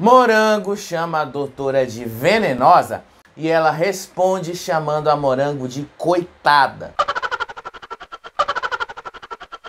Morango chama a doutora de venenosa e ela responde chamando a Morango de coitada.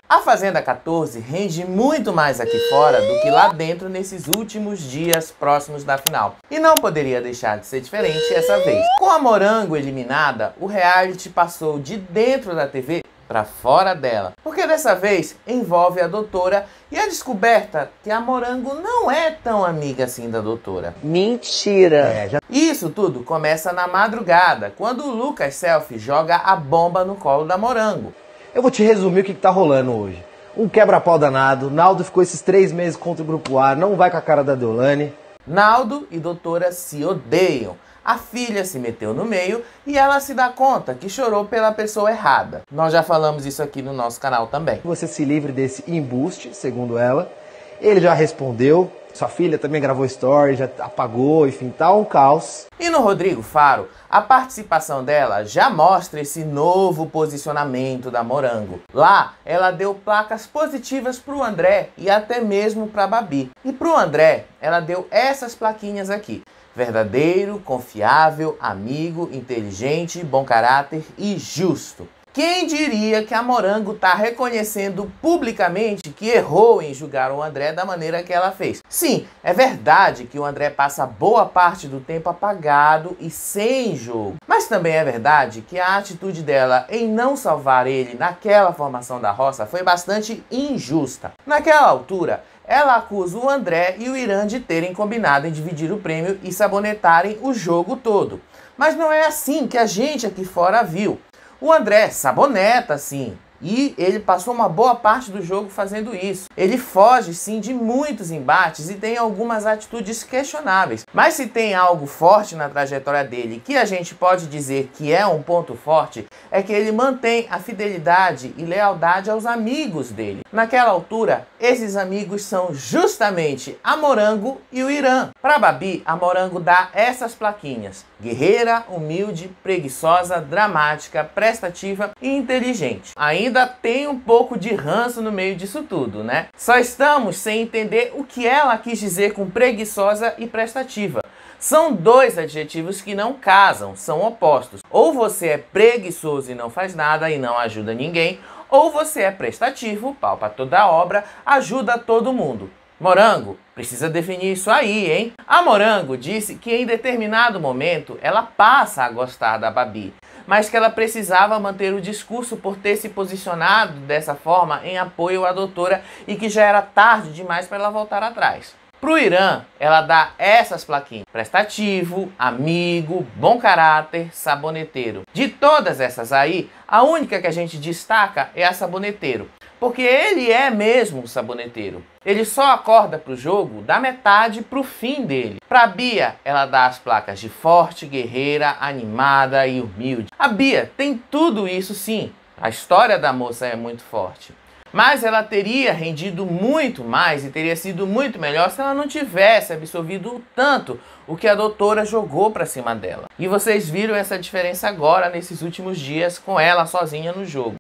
A Fazenda 14 rende muito mais aqui fora do que lá dentro nesses últimos dias próximos da final. E não poderia deixar de ser diferente essa vez. Com a Morango eliminada, o reality passou de dentro da TV para fora dela. Porque dessa vez envolve a doutora e a descoberta que a Morango não é tão amiga assim da doutora. Mentira! Isso tudo começa na madrugada, quando o Lucas Selfie joga a bomba no colo da Morango. Eu vou te resumir o que tá rolando hoje. Um quebra-pau danado, Naldo ficou esses 3 meses contra o Grupo A, não vai com a cara da Deolane. Naldo e doutora se odeiam. A filha se meteu no meio e ela se dá conta que chorou pela pessoa errada. Nós já falamos isso aqui no nosso canal também. Você se livre desse embuste, segundo ela. Ele já respondeu, sua filha também gravou story, já apagou, enfim, tá um caos. E no Rodrigo Faro, a participação dela já mostra esse novo posicionamento da Morango. Lá, ela deu placas positivas pro André e até mesmo pra Babi. E pro André, ela deu essas plaquinhas aqui. Verdadeiro, confiável, amigo, inteligente, bom caráter e justo. Quem diria que a Morango tá reconhecendo publicamente que errou em julgar o André da maneira que ela fez? Sim, é verdade que o André passa boa parte do tempo apagado e sem jogo. Mas também é verdade que a atitude dela em não salvar ele naquela formação da roça foi bastante injusta. Naquela altura, ela acusa o André e o Irã de terem combinado em dividir o prêmio e sabonetarem o jogo todo. Mas não é assim que a gente aqui fora viu. O André saboneta, sim, e ele passou uma boa parte do jogo fazendo isso. Ele foge, sim, de muitos embates e tem algumas atitudes questionáveis. Mas se tem algo forte na trajetória dele, que a gente pode dizer que é um ponto forte, é que ele mantém a fidelidade e lealdade aos amigos dele. Naquela altura, esses amigos são justamente a Morango e o Irã. Para Babi, a Morango dá essas plaquinhas: guerreira, humilde, preguiçosa, dramática, prestativa e inteligente. Ainda tem um pouco de ranço no meio disso tudo, né? Só estamos sem entender o que ela quis dizer com preguiçosa e prestativa. São dois adjetivos que não casam, são opostos. Ou você é preguiçoso e não faz nada e não ajuda ninguém, ou você é prestativo, pau pra toda a obra, ajuda todo mundo. Morango, precisa definir isso aí, hein? A Morango disse que em determinado momento ela passa a gostar da Babi, mas que ela precisava manter o discurso por ter se posicionado dessa forma em apoio à doutora e que já era tarde demais para ela voltar atrás. Pro Irã, ela dá essas plaquinhas: prestativo, amigo, bom caráter, saboneteiro. De todas essas aí, a única que a gente destaca é a saboneteiro, porque ele é mesmo um saboneteiro. Ele só acorda pro jogo da metade pro fim dele. Pra Bia, ela dá as placas de forte, guerreira, animada e humilde. A Bia tem tudo isso, sim. A história da moça é muito forte. Mas ela teria rendido muito mais e teria sido muito melhor se ela não tivesse absorvido tanto o que a doutora jogou pra cima dela. E vocês viram essa diferença agora, nesses últimos dias, com ela sozinha no jogo.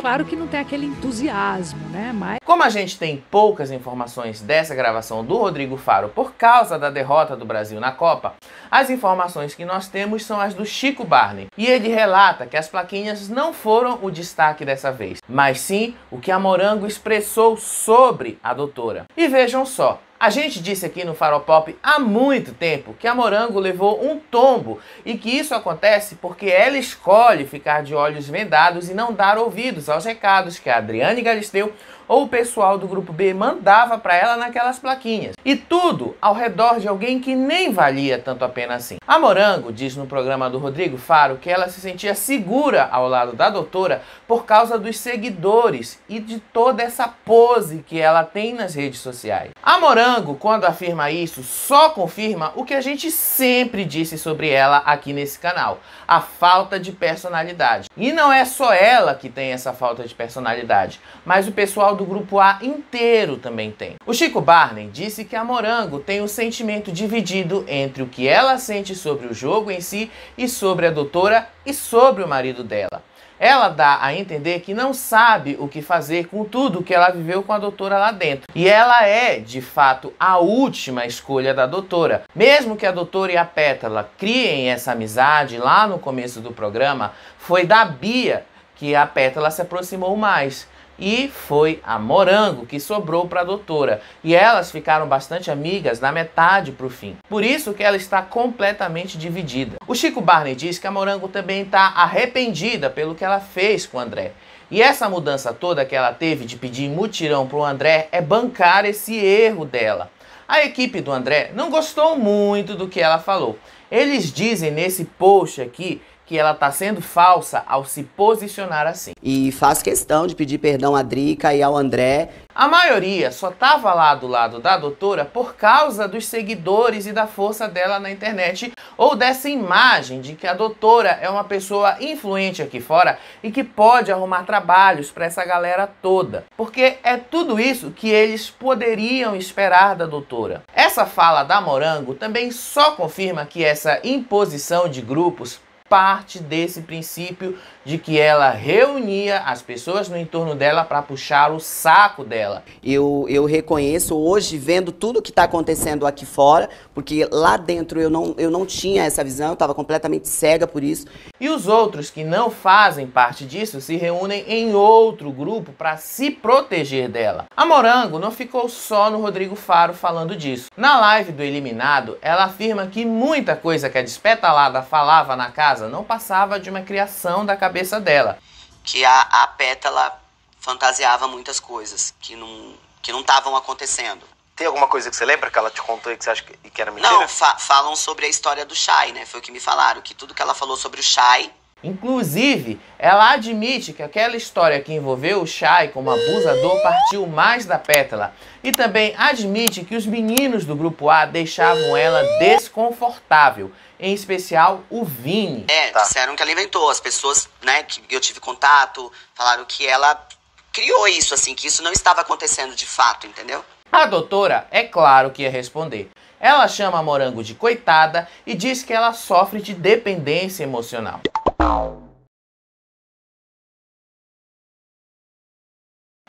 Claro que não tem aquele entusiasmo, né? Mas... Como a gente tem poucas informações dessa gravação do Rodrigo Faro por causa da derrota do Brasil na Copa, as informações que nós temos são as do Chico Barney. E ele relata que as plaquinhas não foram o destaque dessa vez, mas sim o que a Morango expressou sobre a doutora. E vejam só, a gente disse aqui no Faropop há muito tempo que a Morango levou um tombo e que isso acontece porque ela escolhe ficar de olhos vendados e não dar ouvidos aos recados que a Adriane Galisteu ou o pessoal do Grupo B mandava para ela naquelas plaquinhas. E tudo ao redor de alguém que nem valia tanto a pena assim. A Morango diz no programa do Rodrigo Faro que ela se sentia segura ao lado da doutora por causa dos seguidores e de toda essa pose que ela tem nas redes sociais. A Morango, quando afirma isso, só confirma o que a gente sempre disse sobre ela aqui nesse canal: a falta de personalidade. E não é só ela que tem essa falta de personalidade, mas o pessoal do Grupo A inteiro também tem. O Chico Barney disse que a Morango tem um sentimento dividido entre o que ela sente sobre o jogo em si e sobre a doutora e sobre o marido dela. Ela dá a entender que não sabe o que fazer com tudo que ela viveu com a doutora lá dentro. E ela é, de fato, a última escolha da doutora. Mesmo que a doutora e a Pétala criem essa amizade lá no começo do programa, foi da Bia que a Pétala se aproximou mais. E foi a Morango que sobrou para a doutora. E elas ficaram bastante amigas da metade para o fim. Por isso que ela está completamente dividida. O Chico Barney diz que a Morango também está arrependida pelo que ela fez com o André. E essa mudança toda que ela teve de pedir mutirão para o André é bancar esse erro dela. A equipe do André não gostou muito do que ela falou. Eles dizem nesse post aqui que ela está sendo falsa ao se posicionar assim. E faz questão de pedir perdão à Drica e ao André. A maioria só estava lá do lado da doutora por causa dos seguidores e da força dela na internet, ou dessa imagem de que a doutora é uma pessoa influente aqui fora e que pode arrumar trabalhos para essa galera toda. Porque é tudo isso que eles poderiam esperar da doutora. Essa fala da Morango também só confirma que essa imposição de grupos parte desse princípio de que ela reunia as pessoas no entorno dela para puxar o saco dela. Eu reconheço hoje, vendo tudo que está acontecendo aqui fora, porque lá dentro eu não tinha essa visão, eu estava completamente cega por isso. E os outros que não fazem parte disso se reúnem em outro grupo para se proteger dela. A Morango não ficou só no Rodrigo Faro falando disso. Na live do Eliminado, ela afirma que muita coisa que a Despetalada falava na casa não passava de uma criação da cabeça dela. Que a Pétala fantasiava muitas coisas que não estavam acontecendo. Tem alguma coisa que você lembra que ela te contou e que você acha que era mentira? Não, falam sobre a história do Chay, né? Foi o que me falaram, que tudo que ela falou sobre o Chay. Inclusive, ela admite que aquela história que envolveu o Chay como abusador partiu mais da Pétala. E também admite que os meninos do grupo A deixavam ela desconfortável, em especial o Vini. Disseram que ela inventou. As pessoas, né, que eu tive contato, falaram que ela criou isso, assim, que isso não estava acontecendo de fato, entendeu? A doutora, é claro que ia responder. Ela chama a Morango de coitada e diz que ela sofre de dependência emocional.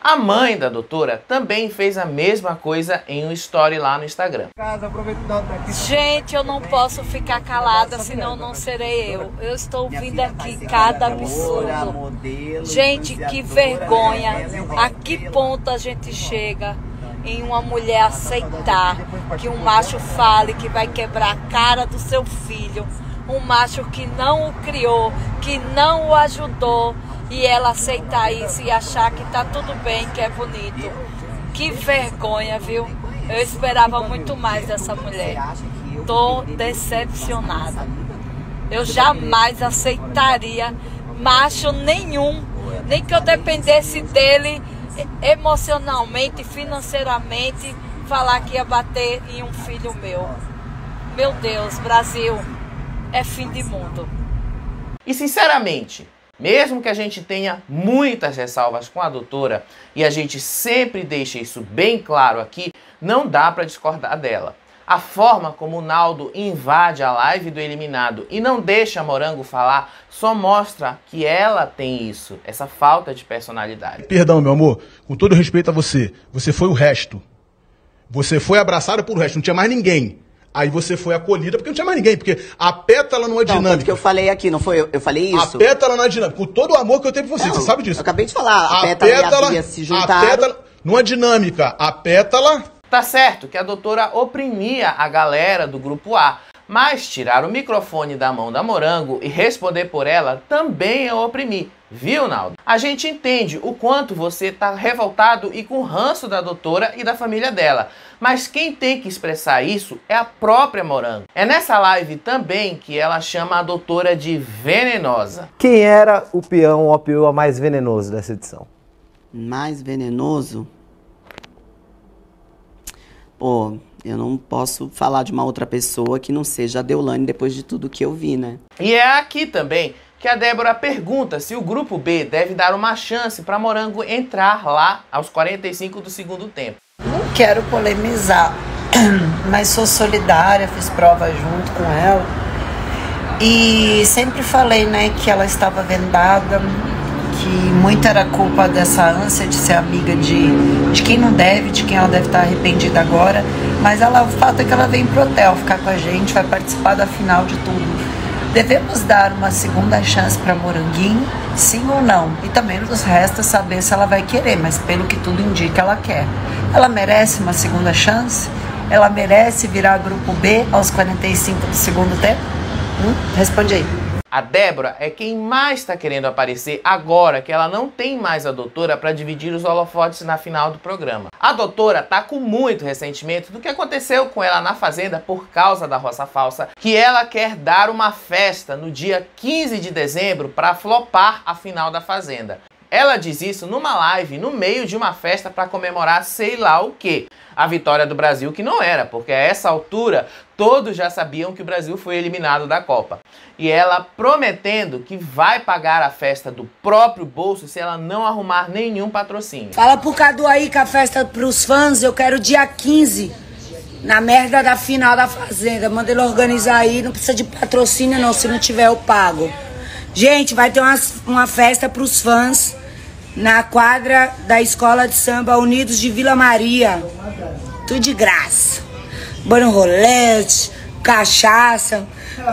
A mãe da doutora também fez a mesma coisa em um story lá no Instagram. Gente, eu não posso ficar calada, senão não serei eu. Eu estou ouvindo aqui cada absurdo. Gente, que vergonha. A que ponto a gente chega em uma mulher aceitar que um macho fale que vai quebrar a cara do seu filho? Um macho que não o criou, que não o ajudou, e ela aceitar isso e achar que tá tudo bem, que é bonito. Que vergonha, viu? Eu esperava muito mais dessa mulher. Tô decepcionada. Eu jamais aceitaria macho nenhum, nem que eu dependesse dele emocionalmente, financeiramente, falar que ia bater em um filho meu. Meu Deus, Brasil, é fim de mundo. E sinceramente, mesmo que a gente tenha muitas ressalvas com a doutora, e a gente sempre deixa isso bem claro aqui, não dá para discordar dela. A forma como o Naldo invade a live do Eliminado e não deixa a Morango falar só mostra que ela tem isso, essa falta de personalidade. Perdão, meu amor, com todo respeito a você, você foi o resto. Você foi abraçada por o resto, não tinha mais ninguém. Aí você foi acolhida porque não tinha mais ninguém, porque a Pétala não é dinâmica. Tanto que eu falei aqui, não foi? Eu falei isso. A Pétala não é dinâmica, com todo o amor que eu tenho por você, você sabe disso. Eu acabei de falar, a Pétala e a Bia se juntaram. A Pétala não é dinâmica, a Pétala... Tá certo que a doutora oprimia a galera do grupo A, mas tirar o microfone da mão da Morango e responder por ela também é oprimir. Viu, Naldo? A gente entende o quanto você tá revoltado e com ranço da doutora e da família dela. Mas quem tem que expressar isso é a própria Morango. É nessa live também que ela chama a doutora de venenosa. Quem era o peão ou a peoa mais venenoso dessa edição? Mais venenoso? Pô, eu não posso falar de uma outra pessoa que não seja a Deolane depois de tudo que eu vi, né? E é aqui também que a Débora pergunta se o grupo B deve dar uma chance para Morango entrar lá aos 45 do segundo tempo. Não quero polemizar, mas sou solidária, fiz prova junto com ela. E sempre falei, né, que ela estava vendada que muito era culpa dessa ânsia de ser amiga de quem não deve, de quem ela deve estar arrependida agora. Mas o fato é que ela vem pro hotel ficar com a gente, vai participar da final de tudo. Devemos dar uma segunda chance para Moranguinho, sim ou não? E também nos resta saber se ela vai querer, mas pelo que tudo indica, ela quer. Ela merece uma segunda chance? Ela merece virar grupo B aos 45 do segundo tempo? Responde aí. A Débora é quem mais está querendo aparecer agora que ela não tem mais a doutora para dividir os holofotes na final do programa. A doutora tá com muito ressentimento do que aconteceu com ela na Fazenda por causa da roça falsa, que ela quer dar uma festa no dia 15 de dezembro para flopar a final da Fazenda. Ela diz isso numa live no meio de uma festa para comemorar sei lá o quê. A vitória do Brasil, que não era, porque a essa altura todos já sabiam que o Brasil foi eliminado da Copa. E ela prometendo que vai pagar a festa do próprio bolso se ela não arrumar nenhum patrocínio. Fala pro Cadu aí que a festa pros fãs eu quero dia 15, na merda da final da Fazenda. Manda ele organizar aí, não precisa de patrocínio não, se não tiver eu pago. Gente, vai ter uma festa pros fãs na quadra da Escola de Samba Unidos de Vila Maria. Tudo de graça. Banho rolete, cachaça.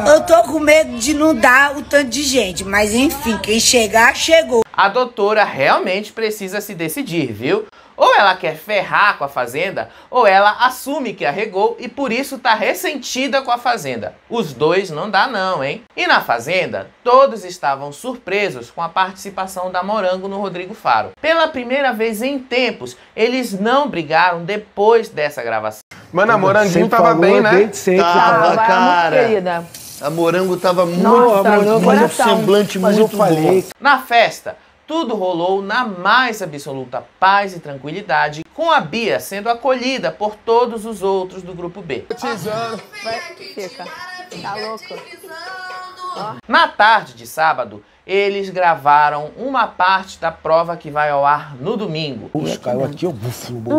Eu tô com medo de não dar o tanto de gente, mas enfim, quem chegar, chegou. A doutora realmente precisa se decidir, viu? Ou ela quer ferrar com a Fazenda, ou ela assume que arregou e por isso tá ressentida com a Fazenda. Os dois não dá não, hein? E na Fazenda, todos estavam surpresos com a participação da Morango no Rodrigo Faro. Pela primeira vez em tempos, eles não brigaram depois dessa gravação. Mano, a Moranguinho tava bem, né? Tava, cara. A Morango tava muito semblante muito bom. Na festa, tudo rolou na mais absoluta paz e tranquilidade, com a Bia sendo acolhida por todos os outros do grupo B. Vai, fica. Tá louco? Na tarde de sábado, eles gravaram uma parte da prova que vai ao ar no domingo. Caiu aqui, ó.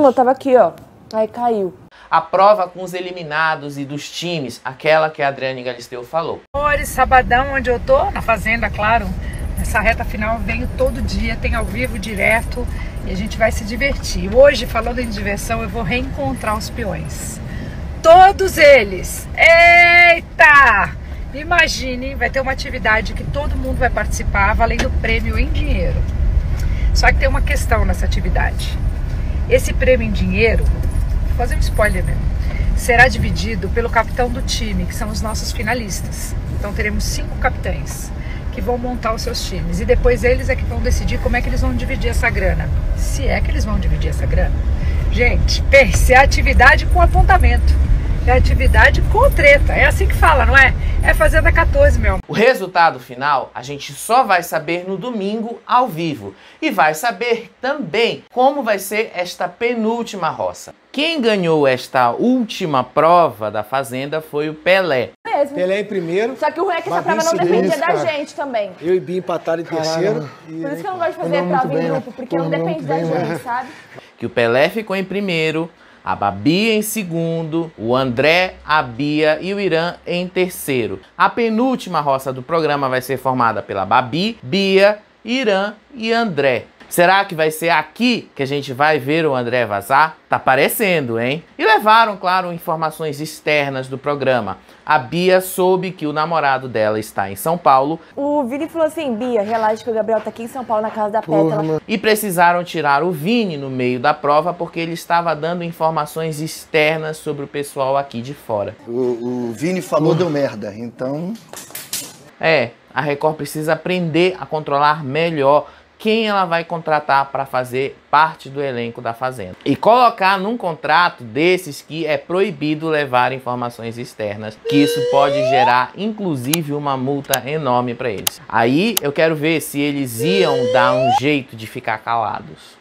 Eu tava aqui, ó. Aí caiu. A prova com os eliminados e dos times, aquela que a Adriane Galisteu falou. Sabadão, onde eu tô, na Fazenda, claro. Essa reta final venho todo dia, tem ao vivo direto e a gente vai se divertir. Hoje, falando em diversão, eu vou reencontrar os peões. Todos eles! Eita! Imagine, vai ter uma atividade que todo mundo vai participar, valendo prêmio em dinheiro. Só que tem uma questão nessa atividade. Esse prêmio em dinheiro, vou fazer um spoiler mesmo, será dividido pelo capitão do time, que são os nossos finalistas. Então teremos 5 capitães que vão montar os seus times. E depois eles é que vão decidir como é que eles vão dividir essa grana. Se é que eles vão dividir essa grana. Gente, pense, é atividade com apontamento. É atividade com treta. É assim que fala, não é? É Fazenda 14, meu. O resultado final a gente só vai saber no domingo ao vivo. E vai saber também como vai ser esta penúltima roça. Quem ganhou esta última prova da Fazenda foi o Pelé. Mesmo. Pelé em primeiro. Só que o ruim é que essa prova não dependia da gente também. Eu e Bia empataram em terceiro. Por isso que eu não gosto de fazer prova em grupo, porque não depende da gente, sabe? Que o Pelé ficou em primeiro, a Babi em segundo, o André, a Bia e o Irã em terceiro. A penúltima roça do programa vai ser formada pela Babi, Bia, Irã e André. Será que vai ser aqui que a gente vai ver o André vazar? Tá parecendo, hein? E levaram, claro, informações externas do programa. A Bia soube que o namorado dela está em São Paulo. O Vini falou assim, Bia, relaxa que o Gabriel tá aqui em São Paulo, na casa da Pétala. E precisaram tirar o Vini no meio da prova porque ele estava dando informações externas sobre o pessoal aqui de fora. O Vini falou deu merda, então... A Record precisa aprender a controlar melhor quem ela vai contratar para fazer parte do elenco da Fazenda. E colocar num contrato desses que é proibido levar informações externas, que isso pode gerar, inclusive, uma multa enorme para eles. Aí eu quero ver se eles iam dar um jeito de ficar calados.